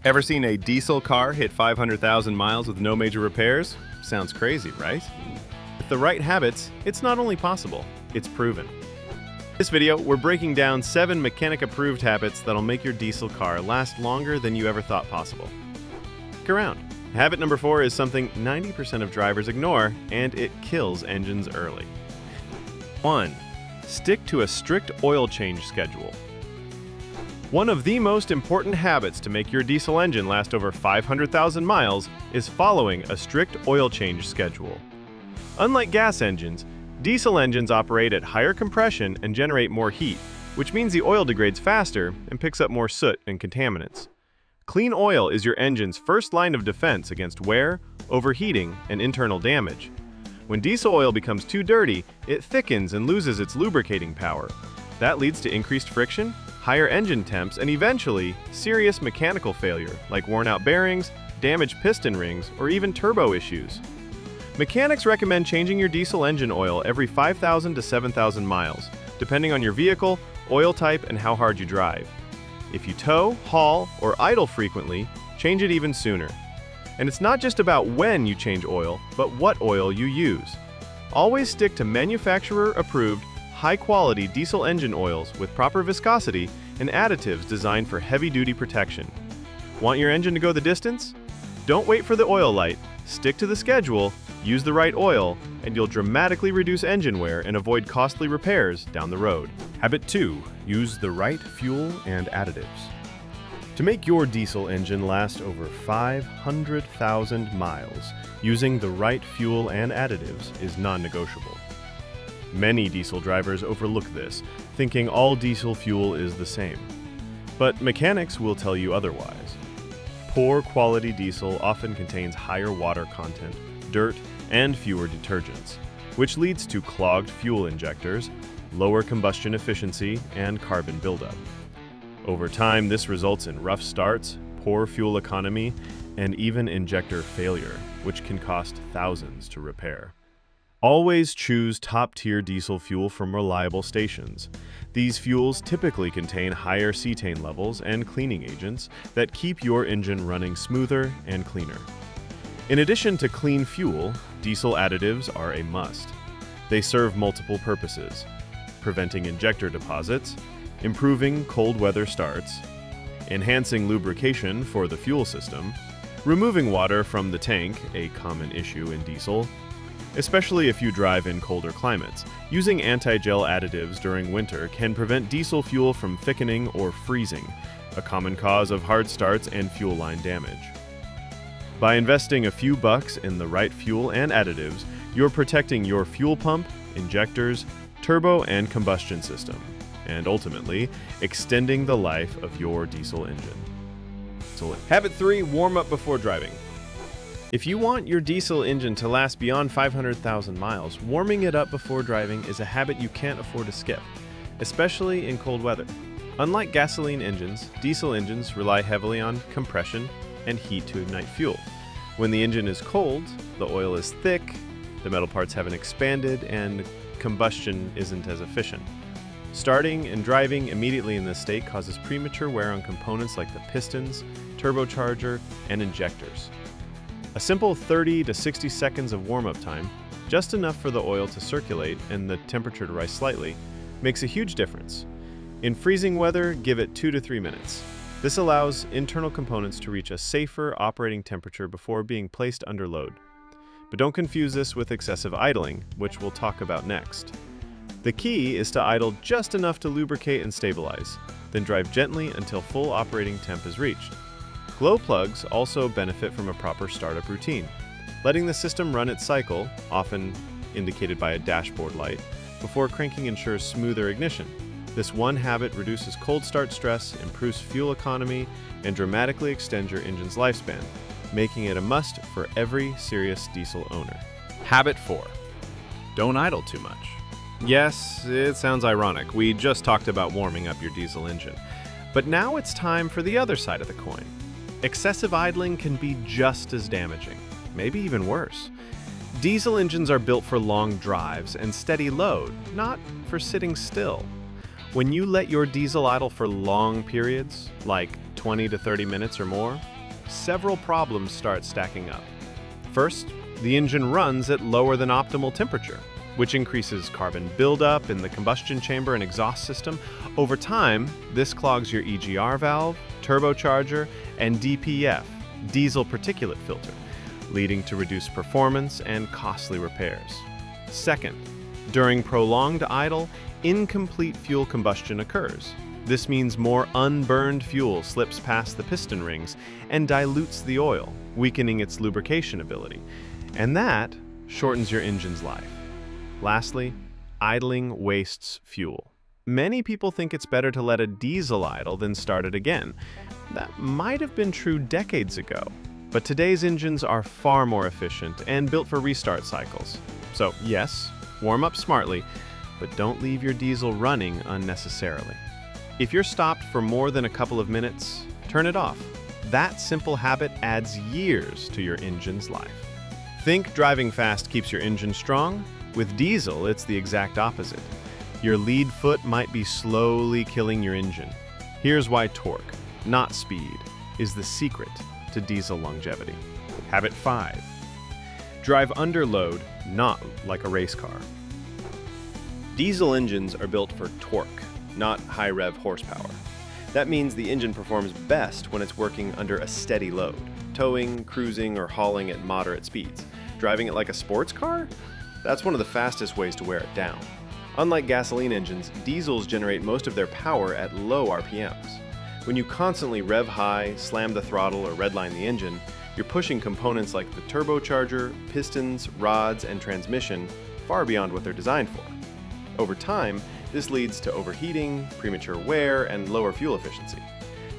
Ever seen a diesel car hit 500,000 miles with no major repairs? Sounds crazy, right? With the right habits, it's not only possible, it's proven. In this video, we're breaking down 7 mechanic-approved habits that'll make your diesel car last longer than you ever thought possible. Stick around. Habit number 4 is something 90% of drivers ignore, and it kills engines early. 1. Stick to a strict oil change schedule. One of the most important habits to make your diesel engine last over 500,000 miles is following a strict oil change schedule. Unlike gas engines, diesel engines operate at higher compression and generate more heat, which means the oil degrades faster and picks up more soot and contaminants. Clean oil is your engine's first line of defense against wear, overheating, and internal damage. When diesel oil becomes too dirty, it thickens and loses its lubricating power. That leads to increased friction, higher engine temps, and eventually, serious mechanical failure like worn-out bearings, damaged piston rings, or even turbo issues. Mechanics recommend changing your diesel engine oil every 5,000 to 7,000 miles, depending on your vehicle, oil type, and how hard you drive. If you tow, haul, or idle frequently, change it even sooner. And it's not just about when you change oil, but what oil you use. Always stick to manufacturer-approved, high-quality diesel engine oils with proper viscosity and additives designed for heavy-duty protection. Want your engine to go the distance? Don't wait for the oil light. Stick to the schedule, use the right oil, and you'll dramatically reduce engine wear and avoid costly repairs down the road. Habit 2. Use the right fuel and additives. To make your diesel engine last over 500,000 miles, using the right fuel and additives is non-negotiable. Many diesel drivers overlook this, thinking all diesel fuel is the same. But mechanics will tell you otherwise. Poor quality diesel often contains higher water content, dirt, and fewer detergents, which leads to clogged fuel injectors, lower combustion efficiency, and carbon buildup. Over time, this results in rough starts, poor fuel economy, and even injector failure, which can cost thousands to repair. Always choose top-tier diesel fuel from reliable stations. These fuels typically contain higher cetane levels and cleaning agents that keep your engine running smoother and cleaner. In addition to clean fuel, diesel additives are a must. They serve multiple purposes: preventing injector deposits, improving cold weather starts, enhancing lubrication for the fuel system, removing water from the tank, a common issue in diesel, especially if you drive in colder climates. Using anti-gel additives during winter can prevent diesel fuel from thickening or freezing, a common cause of hard starts and fuel line damage. By investing a few bucks in the right fuel and additives, you're protecting your fuel pump, injectors, turbo, and combustion system, and ultimately extending the life of your diesel engine. Habit 3. Warm up before driving. If you want your diesel engine to last beyond 500,000 miles, warming it up before driving is a habit you can't afford to skip, especially in cold weather. Unlike gasoline engines, diesel engines rely heavily on compression and heat to ignite fuel. When the engine is cold, the oil is thick, the metal parts haven't expanded, and combustion isn't as efficient. Starting and driving immediately in this state causes premature wear on components like the pistons, turbocharger, and injectors. A simple 30 to 60 seconds of warm-up time, just enough for the oil to circulate and the temperature to rise slightly, makes a huge difference. In freezing weather, give it 2 to 3 minutes. This allows internal components to reach a safer operating temperature before being placed under load. But don't confuse this with excessive idling, which we'll talk about next. The key is to idle just enough to lubricate and stabilize, then drive gently until full operating temp is reached. Glow plugs also benefit from a proper startup routine. Letting the system run its cycle, often indicated by a dashboard light, before cranking ensures smoother ignition. This one habit reduces cold start stress, improves fuel economy, and dramatically extends your engine's lifespan, making it a must for every serious diesel owner. Habit 4. Don't idle too much. Yes, it sounds ironic. We just talked about warming up your diesel engine. But now it's time for the other side of the coin. Excessive idling can be just as damaging, maybe even worse. Diesel engines are built for long drives and steady load, not for sitting still. When you let your diesel idle for long periods, like 20 to 30 minutes or more, several problems start stacking up. First, the engine runs at lower than optimal temperature, which increases carbon buildup in the combustion chamber and exhaust system. Over time, this clogs your EGR valve, turbocharger, and DPF, diesel particulate filter, leading to reduced performance and costly repairs. Second, during prolonged idle, incomplete fuel combustion occurs. This means more unburned fuel slips past the piston rings and dilutes the oil, weakening its lubrication ability. And that shortens your engine's life. Lastly, idling wastes fuel. Many people think it's better to let a diesel idle than start it again. That might have been true decades ago, but today's engines are far more efficient and built for restart cycles. So yes, warm up smartly, but don't leave your diesel running unnecessarily. If you're stopped for more than a couple of minutes, turn it off. That simple habit adds years to your engine's life. Think driving fast keeps your engine strong? With diesel, it's the exact opposite. Your lead foot might be slowly killing your engine. Here's why torque, not speed, is the secret to diesel longevity. Habit 5. Drive under load, not like a race car. Diesel engines are built for torque, not high rev horsepower. That means the engine performs best when it's working under a steady load, towing, cruising, or hauling at moderate speeds. Driving it like a sports car? That's one of the fastest ways to wear it down. Unlike gasoline engines, diesels generate most of their power at low RPMs. When you constantly rev high, slam the throttle, or redline the engine, you're pushing components like the turbocharger, pistons, rods, and transmission far beyond what they're designed for. Over time, this leads to overheating, premature wear, and lower fuel efficiency.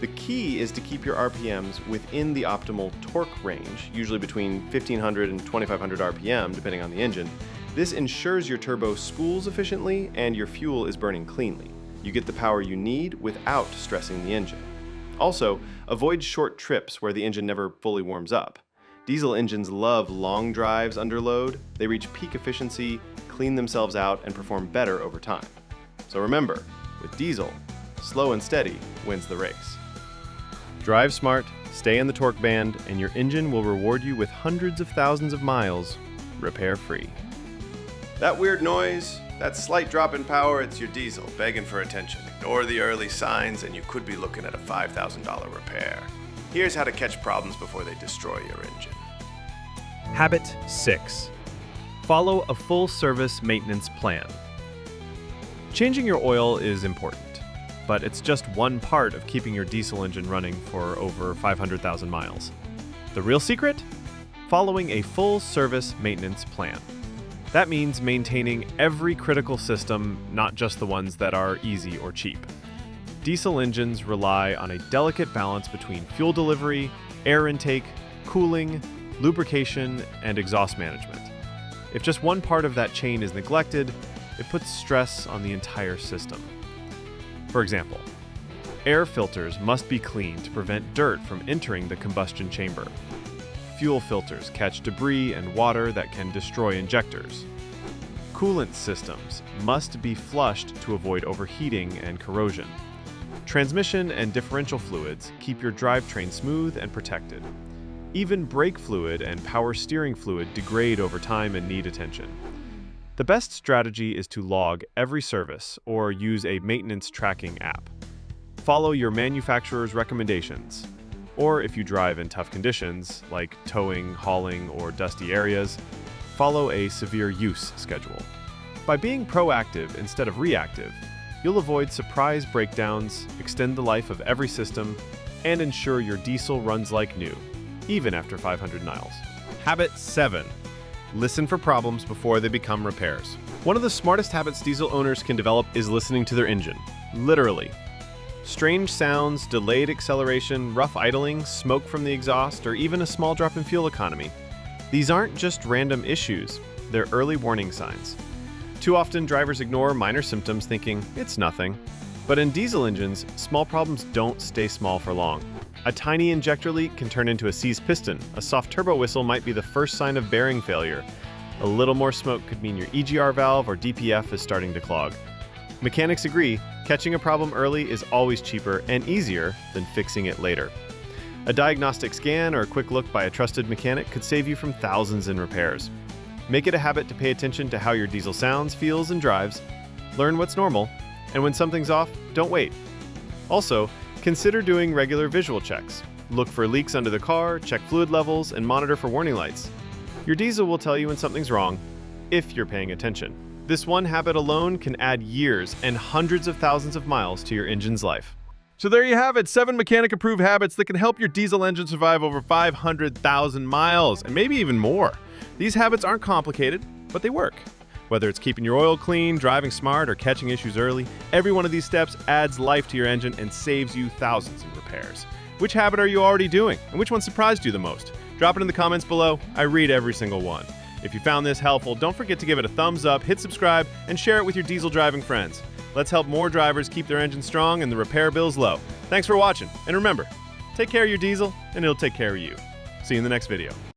The key is to keep your RPMs within the optimal torque range, usually between 1500 and 2500 RPM, depending on the engine. This ensures your turbo spools efficiently and your fuel is burning cleanly. You get the power you need without stressing the engine. Also, avoid short trips where the engine never fully warms up. Diesel engines love long drives under load. They reach peak efficiency, clean themselves out, and perform better over time. So remember, with diesel, slow and steady wins the race. Drive smart, stay in the torque band, and your engine will reward you with hundreds of thousands of miles, repair-free. That weird noise, that slight drop in power, it's your diesel begging for attention. Ignore the early signs and you could be looking at a $5,000 repair. Here's how to catch problems before they destroy your engine. Habit 6. Follow a full-service maintenance plan. Changing your oil is important, but it's just one part of keeping your diesel engine running for over 500,000 miles. The real secret? Following a full-service maintenance plan. That means maintaining every critical system, not just the ones that are easy or cheap. Diesel engines rely on a delicate balance between fuel delivery, air intake, cooling, lubrication, and exhaust management. If just one part of that chain is neglected, it puts stress on the entire system. For example, air filters must be cleaned to prevent dirt from entering the combustion chamber. Fuel filters catch debris and water that can destroy injectors. Coolant systems must be flushed to avoid overheating and corrosion. Transmission and differential fluids keep your drivetrain smooth and protected. Even brake fluid and power steering fluid degrade over time and need attention. The best strategy is to log every service or use a maintenance tracking app. Follow your manufacturer's recommendations. Or if you drive in tough conditions, like towing, hauling, or dusty areas, follow a severe use schedule. By being proactive instead of reactive, you'll avoid surprise breakdowns, extend the life of every system, and ensure your diesel runs like new, even after 500 miles. Habit 7. Listen for problems before they become repairs. One of the smartest habits diesel owners can develop is listening to their engine. Literally. Strange sounds, delayed acceleration, rough idling, smoke from the exhaust, or even a small drop in fuel economy. These aren't just random issues, they're early warning signs. Too often, drivers ignore minor symptoms thinking it's nothing. But in diesel engines, small problems don't stay small for long. A tiny injector leak can turn into a seized piston. A soft turbo whistle might be the first sign of bearing failure. A little more smoke could mean your EGR valve or DPF is starting to clog. Mechanics agree, catching a problem early is always cheaper and easier than fixing it later. A diagnostic scan or a quick look by a trusted mechanic could save you from thousands in repairs. Make it a habit to pay attention to how your diesel sounds, feels, and drives. Learn what's normal, and when something's off, don't wait. Also, consider doing regular visual checks. Look for leaks under the car, check fluid levels, and monitor for warning lights. Your diesel will tell you when something's wrong, if you're paying attention. This one habit alone can add years and hundreds of thousands of miles to your engine's life. So there you have it, 7 mechanic-approved habits that can help your diesel engine survive over 500,000 miles, and maybe even more. These habits aren't complicated, but they work. Whether it's keeping your oil clean, driving smart, or catching issues early, every one of these steps adds life to your engine and saves you thousands in repairs. Which habit are you already doing, and which one surprised you the most? Drop it in the comments below. I read every single one. If you found this helpful, don't forget to give it a thumbs up, hit subscribe, and share it with your diesel driving friends. Let's help more drivers keep their engines strong and the repair bills low. Thanks for watching, and remember, take care of your diesel, and it'll take care of you. See you in the next video.